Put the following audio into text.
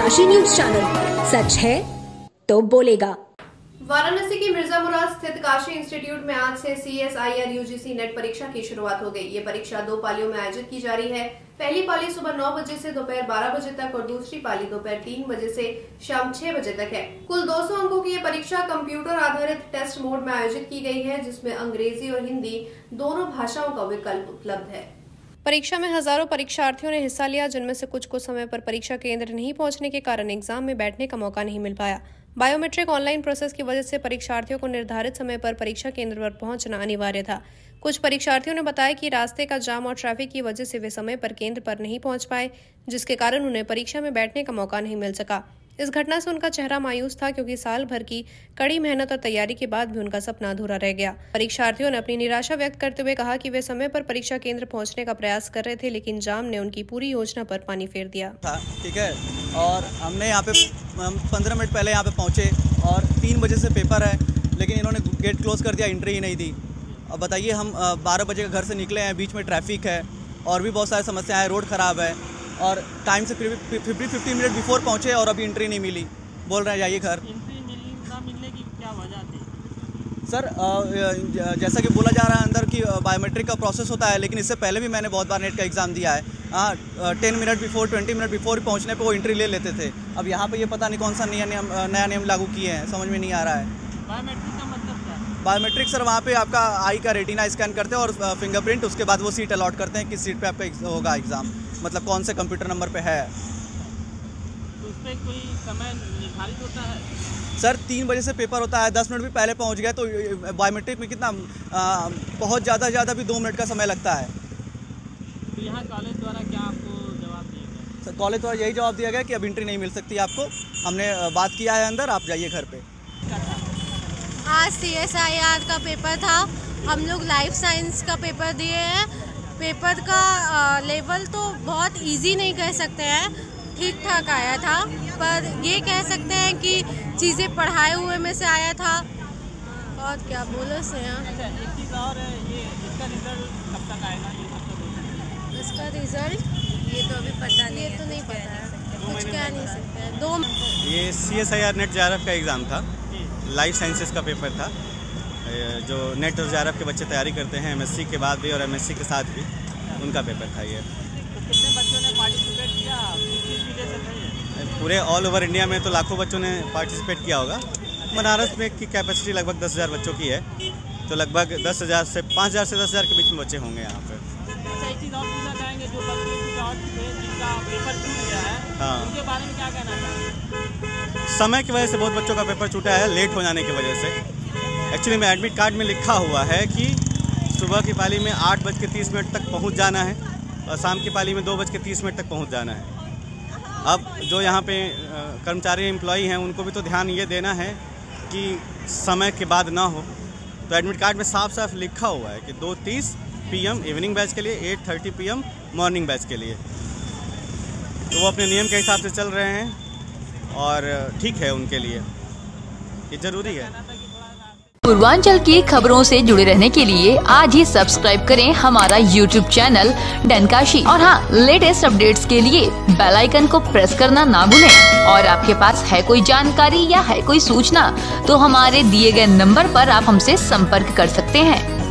Kashi news channel, सच है तो बोलेगा। वाराणसी की मिर्जा मुराद स्थित काशी इंस्टीट्यूट में आज से CSIR UGC नेट परीक्षा की शुरुआत हो गई। ये परीक्षा 2 पालियों में आयोजित की जा रही है। पहली पाली सुबह 9 बजे से दोपहर 12 बजे तक और दूसरी पाली दोपहर 3 बजे से शाम 6 बजे तक है। कुल 200 अंकों की ये परीक्षा कंप्यूटर आधारित टेस्ट मोड में आयोजित की गई है, जिसमें अंग्रेजी और हिंदी दोनों भाषाओं का विकल्प उपलब्ध है। परीक्षा में हजारों परीक्षार्थियों ने हिस्सा लिया, जिनमें से कुछ को समय पर परीक्षा केंद्र नहीं पहुंचने के कारण एग्जाम में बैठने का मौका नहीं मिल पाया। बायोमेट्रिक ऑनलाइन प्रोसेस की वजह से परीक्षार्थियों को निर्धारित समय पर परीक्षा केंद्र पर पहुंचना अनिवार्य था। कुछ परीक्षार्थियों ने बताया कि रास्ते का जाम और ट्रैफिक की वजह से वे समय पर केंद्र पर नहीं पहुंच पाए, जिसके कारण उन्हें परीक्षा में बैठने का मौका नहीं मिल सका। इस घटना से उनका चेहरा मायूस था, क्योंकि साल भर की कड़ी मेहनत और तैयारी के बाद भी उनका सपना अधूरा रह गया। परीक्षार्थियों ने अपनी निराशा व्यक्त करते हुए कहा कि वे समय पर परीक्षा केंद्र पहुंचने का प्रयास कर रहे थे, लेकिन जाम ने उनकी पूरी योजना पर पानी फेर दिया। ठीक है, और हमने यहाँ पे 15 मिनट पहले यहाँ पे पहुँचे और 3 बजे से पेपर है, लेकिन इन्होंने गेट क्लोज कर दिया, एंट्री ही नहीं दी। अब बताइए, हम 12 बजे का घर से निकले हैं, बीच में ट्रैफिक है और भी बहुत सारी समस्याएं हैं, रोड ख़राब है और टाइम से 50 मिनट बिफोर पहुँचे और अभी एंट्री नहीं मिली। बोल रहे हैं जाइए घर। एंट्री ना मिलने की क्या वजह थी? सर, जैसा कि बोला जा रहा है अंदर कि बायोमेट्रिक का प्रोसेस होता है, लेकिन इससे पहले भी मैंने बहुत बार नेट का एग्ज़ाम दिया है। 10 मिनट बिफोर 20 मिनट बिफोर पहुँचने पे वो एंट्री ले लेते थे। अब यहाँ पे ये पता नहीं कौन सा नया नियम लागू किए हैं, समझ में नहीं आ रहा है। बायोमेट्रिक का मतलब क्या है? बायोमेट्रिक सर, वहाँ पे आपका आई का रेटिना स्कैन करते हैं और फिंगरप्रिंट, उसके बाद वो सीट अलॉट करते हैं, किस सीट पे आपका होगा एग्ज़ाम, मतलब कौन से कंप्यूटर नंबर पे है। तो उस पर कोई समय निर्धारित होता है? सर 3 बजे से पेपर होता है, 10 मिनट भी पहले पहुँच गए तो बायोमेट्रिक में कितना बहुत ज़्यादा भी 2 मिनट का समय लगता है। तो यहाँ कॉलेज द्वारा क्या आपको जवाब दिया गया? सर कॉलेज द्वारा यही जवाब दिया गया कि अब एंट्री नहीं मिल सकती आपको। हमने बात किया है अंदर, आप जाइए घर पे। आज CSIR का पेपर था, हम लोग लाइफ साइंस का पेपर दिए हैं। पेपर का लेवल तो बहुत इजी नहीं कह सकते हैं, ठीक ठाक आया था, पर ये कह सकते हैं कि चीज़ें पढ़ाए हुए में से आया था। और क्या बोलो से यहाँ। अच्छा, एक चीज़ और है, ये इसका रिजल्ट कब तक आएगा? ये कब तक होगा? इसका रिजल्ट ये तो अभी पता नहीं, ये तो नहीं पता है, कुछ कह नहीं सकते हैं। 2 ये CSIR नेट JRF का एग्ज़ाम था, लाइफ साइंसेस का पेपर था। जो नेट और JRF के बच्चे तैयारी करते हैं MSc के बाद भी और MSc के साथ भी, उनका पेपर था ये। तो कितने बच्चों ने पार्टिसिपेट किया? किस विजय से था? पूरे ऑल ओवर इंडिया में तो लाखों बच्चों ने पार्टिसिपेट किया होगा। बनारस में की कैपेसिटी लगभग 10,000 बच्चों की है, तो लगभग 10,000 से 5,000 से 10,000 के बीच में बच्चे होंगे यहाँ पर। अच्छा, एक चीज़ और पूछना चाहेंगे, जो बच्चे कुछ और थे जिनका पेपर छूट गया है, हाँ, उनके बारे में क्या कहना चाहेंगे? समय की वजह से बहुत बच्चों का पेपर छूटा है, लेट हो जाने की वजह से। एक्चुअली में एडमिट कार्ड में लिखा हुआ है कि सुबह की पाली में 8:30 तक पहुंच जाना है और शाम की पाली में 2:30 तक पहुंच जाना है। अब जो यहाँ पे कर्मचारी एम्प्लॉई हैं, उनको भी तो ध्यान ये देना है कि समय के बाद ना हो। तो एडमिट कार्ड में साफ साफ लिखा हुआ है कि 2:30 PM इवनिंग बैच के लिए, 8:30 PM मॉर्निंग बैच के लिए। तो वो अपने नियम के हिसाब से चल रहे हैं और ठीक है, उनके लिए ये ज़रूरी है। पूर्वांचल की खबरों से जुड़े रहने के लिए आज ही सब्सक्राइब करें हमारा YouTube चैनल डनकाशी, और हाँ, लेटेस्ट अपडेट्स के लिए बेल आइकन को प्रेस करना ना भूलें। और आपके पास है कोई जानकारी या है कोई सूचना, तो हमारे दिए गए नंबर पर आप हमसे संपर्क कर सकते हैं।